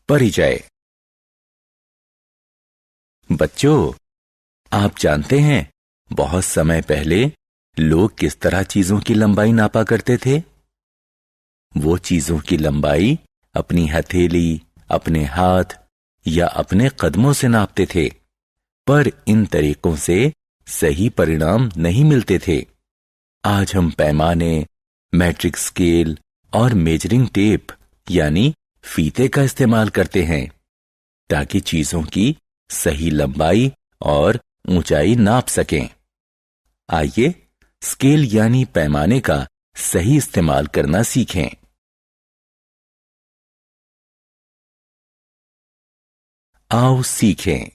परिचय। बच्चों, आप जानते हैं बहुत समय पहले लोग किस तरह चीजों की लंबाई नापा करते थे? वो चीजों की लंबाई अपनी हथेली, अपने हाथ या अपने कदमों से नापते थे, पर इन तरीकों से सही परिणाम नहीं मिलते थे। आज हम पैमाने, मैट्रिक स्केल और मेजरिंग टेप यानी फीते का इस्तेमाल करते हैं ताकि चीजों की सही लंबाई और ऊंचाई नाप सकें। आइए स्केल यानी पैमाने का सही इस्तेमाल करना सीखें। आओ सीखें।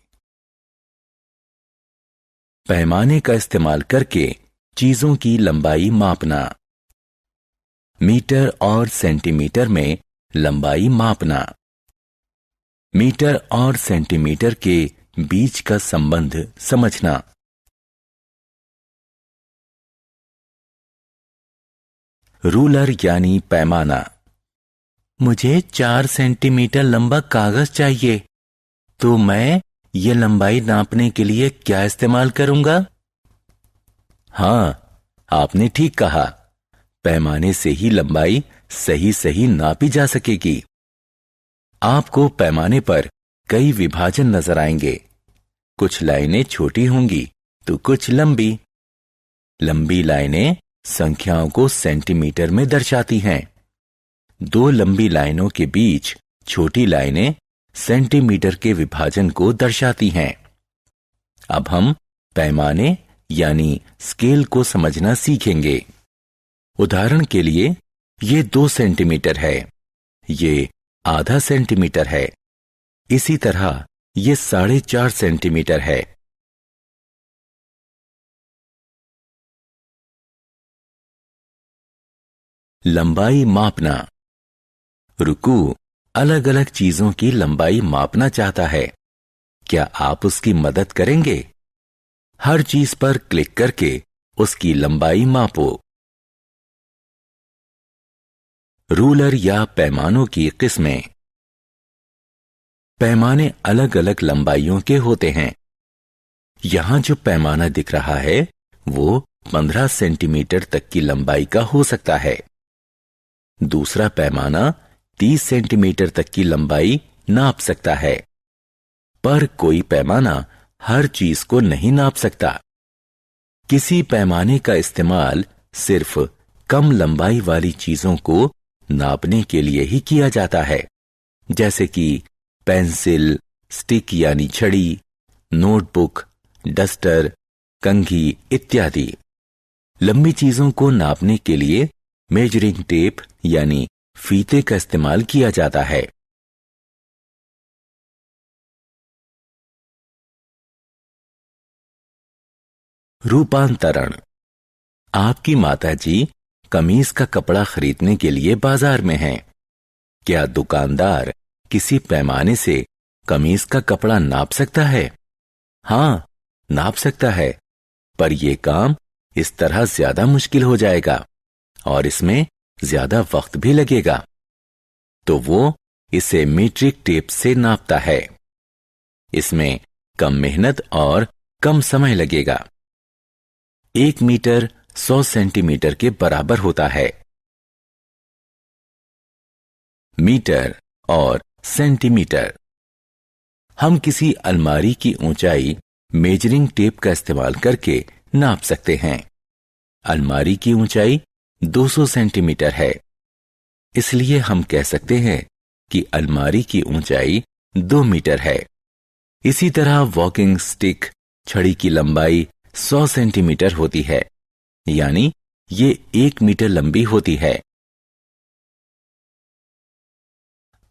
पैमाने का इस्तेमाल करके चीजों की लंबाई मापना। मीटर और सेंटीमीटर में लंबाई मापना। मीटर और सेंटीमीटर के बीच का संबंध समझना। रूलर यानी पैमाना। मुझे 4 सेंटीमीटर लंबा कागज चाहिए, तो मैं ये लंबाई नापने के लिए क्या इस्तेमाल करूंगा? हाँ, आपने ठीक कहा। पैमाने से ही लंबाई सही नापी जा सकेगी। आपको पैमाने पर कई विभाजन नजर आएंगे। कुछ लाइनें छोटी होंगी तो कुछ लंबी। लंबी लाइनें संख्याओं को सेंटीमीटर में दर्शाती हैं। दो लंबी लाइनों के बीच छोटी लाइनें सेंटीमीटर के विभाजन को दर्शाती हैं। अब हम पैमाने यानी स्केल को समझना सीखेंगे। उदाहरण के लिए ये 2 सेंटीमीटर है, ये आधा सेंटीमीटर है, इसी तरह ये 4.5 सेंटीमीटर है। लंबाई मापना। रुकू अलग अलग चीजों की लंबाई मापना चाहता है। क्या आप उसकी मदद करेंगे? हर चीज पर क्लिक करके उसकी लंबाई मापो। रूलर या पैमानों की किस्में। पैमाने अलग अलग लंबाइयों के होते हैं। यहां जो पैमाना दिख रहा है वो 15 सेंटीमीटर तक की लंबाई का हो सकता है। दूसरा पैमाना 30 सेंटीमीटर तक की लंबाई नाप सकता है, पर कोई पैमाना हर चीज को नहीं नाप सकता। किसी पैमाने का इस्तेमाल सिर्फ कम लंबाई वाली चीजों को नापने के लिए ही किया जाता है, जैसे कि पेंसिल, स्टिक यानी छड़ी, नोटबुक, डस्टर, कंघी इत्यादि। लंबी चीजों को नापने के लिए मेजरिंग टेप यानी फीते का इस्तेमाल किया जाता है। रूपांतरण। आपकी माताजी कमीज का कपड़ा खरीदने के लिए बाजार में हैं। क्या दुकानदार किसी पैमाने से कमीज का कपड़ा नाप सकता है? हाँ, नाप सकता है, पर यह काम इस तरह ज्यादा मुश्किल हो जाएगा और इसमें ज्यादा वक्त भी लगेगा, तो वो इसे मीट्रिक टेप से नापता है। इसमें कम मेहनत और कम समय लगेगा। 1 मीटर 100 सेंटीमीटर के बराबर होता है। मीटर और सेंटीमीटर। हम किसी अलमारी की ऊंचाई मेजरिंग टेप का इस्तेमाल करके नाप सकते हैं। अलमारी की ऊंचाई 200 सेंटीमीटर है, इसलिए हम कह सकते हैं कि अलमारी की ऊंचाई 2 मीटर है। इसी तरह वॉकिंग स्टिक छड़ी की लंबाई 100 सेंटीमीटर होती है, यानी ये 1 मीटर लंबी होती है।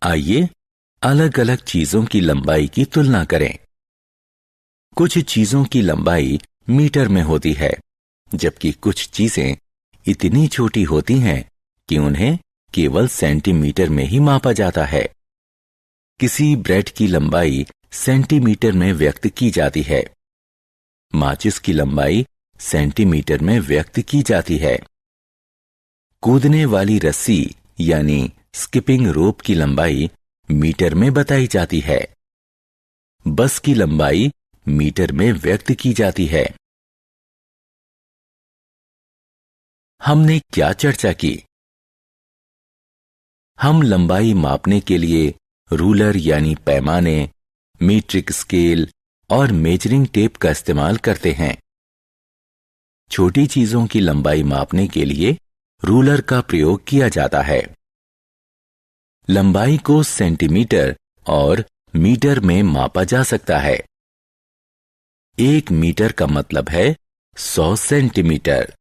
आइए अलग अलग चीजों की लंबाई की तुलना करें। कुछ चीजों की लंबाई मीटर में होती है, जबकि कुछ चीजें इतनी छोटी होती हैं कि उन्हें केवल सेंटीमीटर में ही मापा जाता है। किसी ब्रेड की लंबाई सेंटीमीटर में व्यक्त की जाती है। माचिस की लंबाई सेंटीमीटर में व्यक्त की जाती है। कूदने वाली रस्सी यानी स्किपिंग रोप की लंबाई मीटर में बताई जाती है। बस की लंबाई मीटर में व्यक्त की जाती है। हमने क्या चर्चा की? हम लंबाई मापने के लिए रूलर यानी पैमाने, मीट्रिक स्केल और मेजरिंग टेप का इस्तेमाल करते हैं। छोटी चीजों की लंबाई मापने के लिए रूलर का प्रयोग किया जाता है। लंबाई को सेंटीमीटर और मीटर में मापा जा सकता है। 1 मीटर का मतलब है 100 सेंटीमीटर।